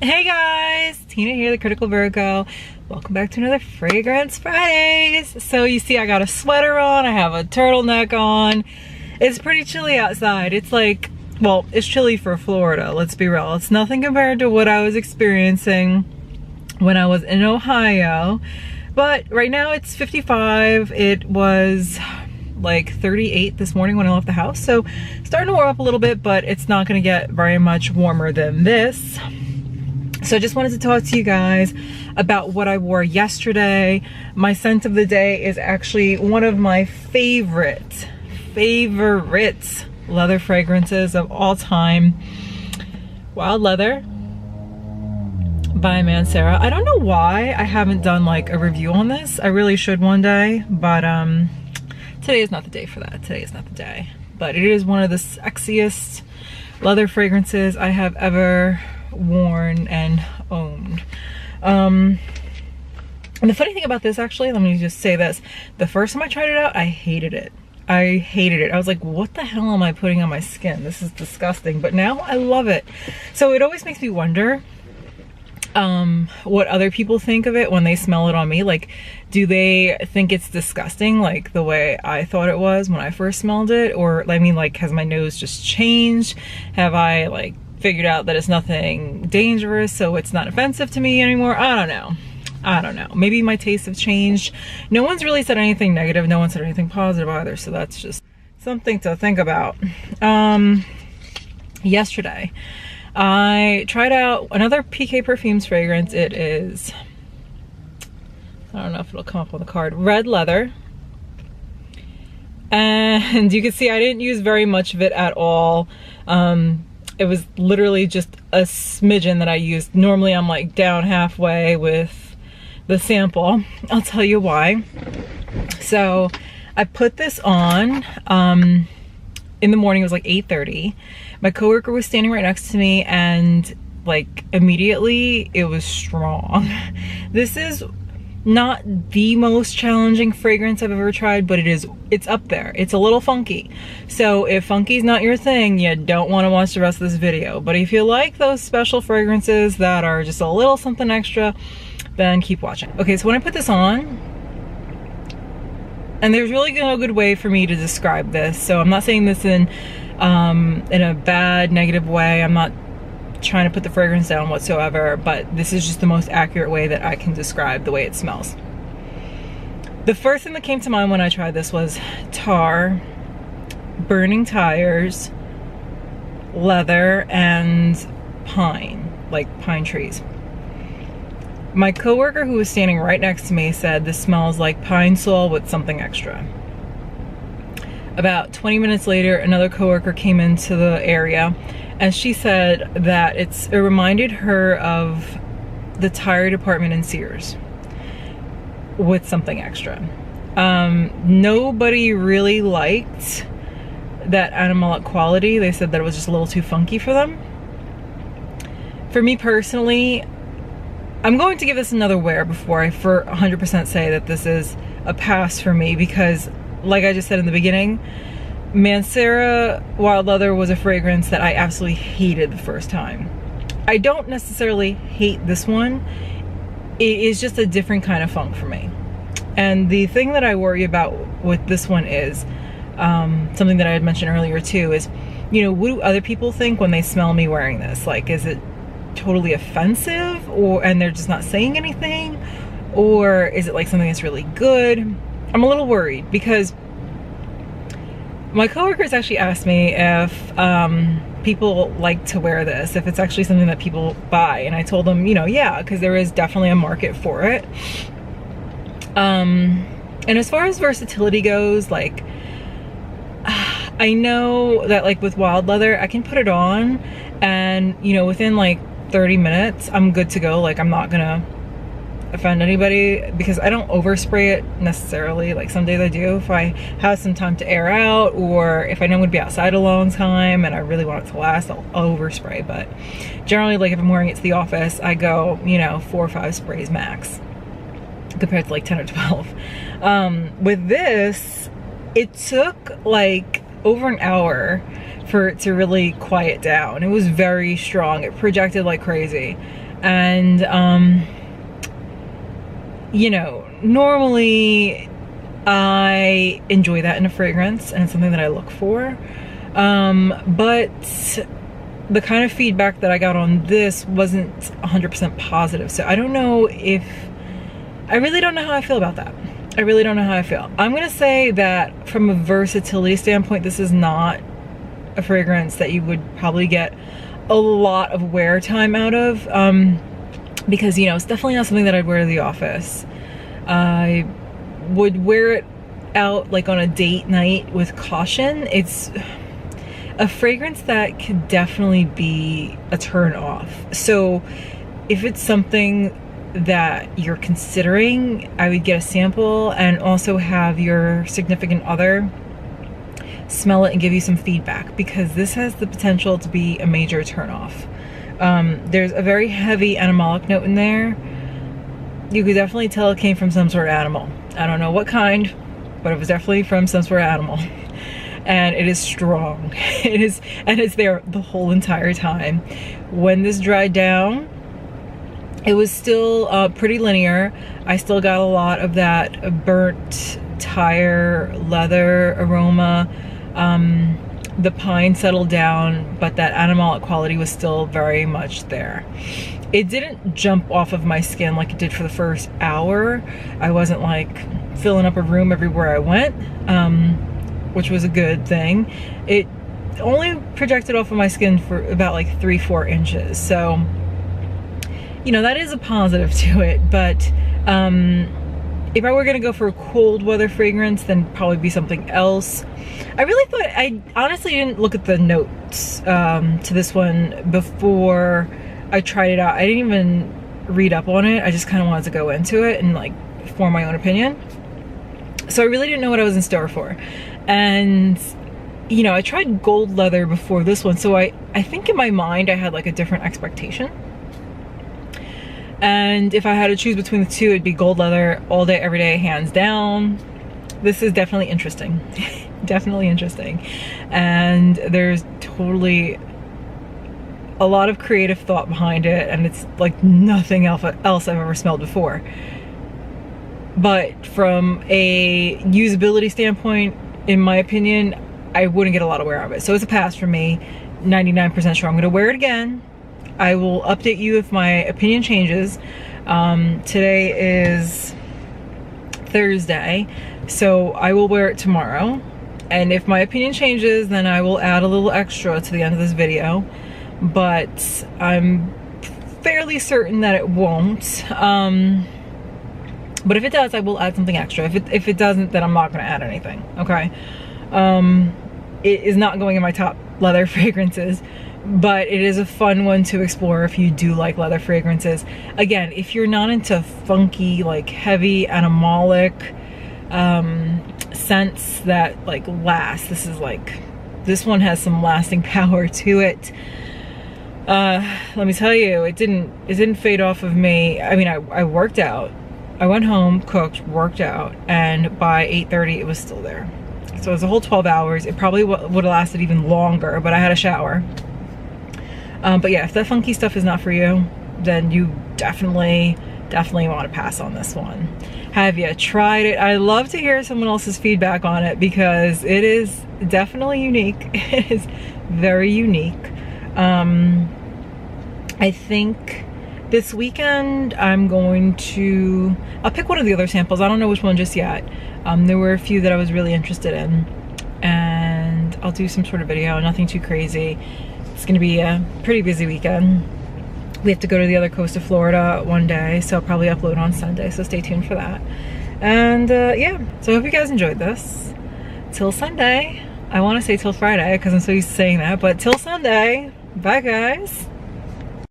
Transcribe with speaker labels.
Speaker 1: Hey guys, Tina here, the Critical Virgo. Welcome back to another Fragrance Fridays. So you see I got a sweater on, I have a turtleneck on. It's pretty chilly outside. It's like, well, it's chilly for Florida, let's be real. It's nothing compared to what I was experiencing when I was in Ohio. But right now it's 55. It was like 38 this morning when I left the house. So starting to warm up a little bit, but it's not gonna get very much warmer than this. So I just wanted to talk to you guys about what I wore yesterday. My scent of the day is actually one of my favorite leather fragrances of all time. Wild Leather by Mancera. I don't know why I haven't done like a review on this. I really should one day, but today is not the day for that. Today is not the day. But it is one of the sexiest leather fragrances I have ever worn and owned. And the funny thing about this, actually, let me just say this. The first time I tried it out, I hated it. I hated it. I was like, what the hell am I putting on my skin? This is disgusting. But now I love it. So it always makes me wonder what other people think of it when they smell it on me. Like, do they think it's disgusting like the way I thought it was when I first smelled it? Or, I mean, like, has my nose just changed? Have I, like, figured out that it's nothing dangerous, so it's not offensive to me anymore? I don't know. Maybe my tastes have changed. No one's really said anything negative. No one said anything positive either, so that's just something to think about. Yesterday, I tried out another PK Perfumes fragrance. It is, I don't know if it'll come up on the card, Red Leather. And you can see I didn't use very much of it at all. It was literally just a smidgen that I used. Normally I'm like down halfway with the sample. I'll tell you why. So I put this on in the morning. It was like 8:30. My coworker was standing right next to me, and like immediately it was strong. This is not the most challenging fragrance I've ever tried, but it's up there. It's a little funky. So if funky's not your thing, you don't want to watch the rest of this video. But if you like those special fragrances that are just a little something extra, then keep watching. Okay, so when I put this on, and there's really no good way for me to describe this, so I'm not saying this in a bad, negative way. I'm not trying to put the fragrance down whatsoever, but this is just the most accurate way that I can describe the way it smells. The first thing that came to mind when I tried this was tar, burning tires, leather, and pine, like pine trees. My coworker who was standing right next to me said this smells like pine sol with something extra. About 20 minutes later, another coworker came into the area, and she said that it reminded her of the tire department in Sears with something extra. Nobody really liked that animalic quality. They said that it was just a little too funky for them. For me personally, I'm going to give this another wear before I for 100% say that this is a pass for me, because like I just said in the beginning, Mancera Wild Leather was a fragrance that I absolutely hated the first time. I don't necessarily hate this one. It is just a different kind of funk for me. And the thing that I worry about with this one is something that I had mentioned earlier too, is, you know, what do other people think when they smell me wearing this? Like, is it totally offensive, and they're just not saying anything? Or is it like something that's really good? I'm a little worried, because my coworkers actually asked me if people like to wear this, if it's actually something that people buy, and I told them, you know, yeah, because there is definitely a market for it. And as far as versatility goes, like, I know that like with Wild Leather, I can put it on and, you know, within like 30 minutes, I'm good to go. Like, I'm not gonna offend anybody, because I don't overspray it necessarily. Like, some days I do if I have some time to air out, or if I know I'm gonna be outside a long time and I really want it to last, I'll overspray. But generally, like if I'm wearing it to the office, I go, you know, 4 or 5 sprays max, compared to like 10 or 12. With this, it took like over an hour for it to really quiet down. It was very strong. It projected like crazy. And you know, normally I enjoy that in a fragrance and it's something that I look for, but the kind of feedback that I got on this wasn't 100% positive. So I don't know if, I really don't know how I feel about that. I really don't know how I feel. I'm gonna say that from a versatility standpoint, this is not a fragrance that you would probably get a lot of wear time out of, because, you know, it's definitely not something that I'd wear to the office. I would wear it out like on a date night with caution. It's a fragrance that could definitely be a turn off. So if it's something that you're considering, I would get a sample and also have your significant other smell it and give you some feedback, because this has the potential to be a major turnoff. There's a very heavy animalic note in there. You could definitely tell it came from some sort of animal. I don't know what kind, but it was definitely from some sort of animal. And it is strong. It is, and it's there the whole entire time. When this dried down, it was still pretty linear. I still got a lot of that burnt tire leather aroma. The pine settled down, but that animalic quality was still very much there. It didn't jump off of my skin like it did for the first hour. I wasn't like filling up a room everywhere I went, which was a good thing. It only projected off of my skin for about like 3-4 inches. So, you know, that is a positive to it, but if I were gonna go for a cold weather fragrance, then probably be something else. I really thought, I honestly didn't look at the notes to this one before I tried it out. I didn't even read up on it. I just kind of wanted to go into it and like form my own opinion. So I really didn't know what I was in store for. And, you know, I tried gold leather before this one, so I think in my mind I had like a different expectation. And if I had to choose between the two, it'd be gold leather all day, every day, hands down. This is definitely interesting. Definitely interesting. And there's totally a lot of creative thought behind it, and it's like nothing else I've ever smelled before. But from a usability standpoint, in my opinion, I wouldn't get a lot of wear out of it. So it's a pass for me. 99% sure I'm gonna wear it again. I will update you if my opinion changes. Today is Thursday, so I will wear it tomorrow. And if my opinion changes, then I will add a little extra to the end of this video. But I'm fairly certain that it won't. But if it does, I will add something extra. If it doesn't, then I'm not gonna add anything, okay? It is not going in my top leather fragrances, but it is a fun one to explore if you do like leather fragrances. Again, if you're not into funky, like heavy animalic scents that like last, this one has some lasting power to it. Let me tell you, it didn't fade off of me. I mean, I worked out. I went home, cooked, worked out, and by 8:30 it was still there. So it was a whole 12 hours. It probably would have lasted even longer, but I had a shower. But yeah, if that funky stuff is not for you, then you definitely want to pass on this one. Have you tried it? I love to hear someone else's feedback on it, because it is definitely unique. It is very unique. I think this weekend I'll pick one of the other samples. I don't know which one just yet. There were a few that I was really interested in, and I'll do some sort of video, nothing too crazy. It's gonna be a pretty busy weekend. We have to go to the other coast of Florida one day, so I'll probably upload on Sunday, so stay tuned for that. And yeah, so I hope you guys enjoyed this. Till Sunday. I want to say till Friday because I'm so used to saying that, but till Sunday. Bye guys.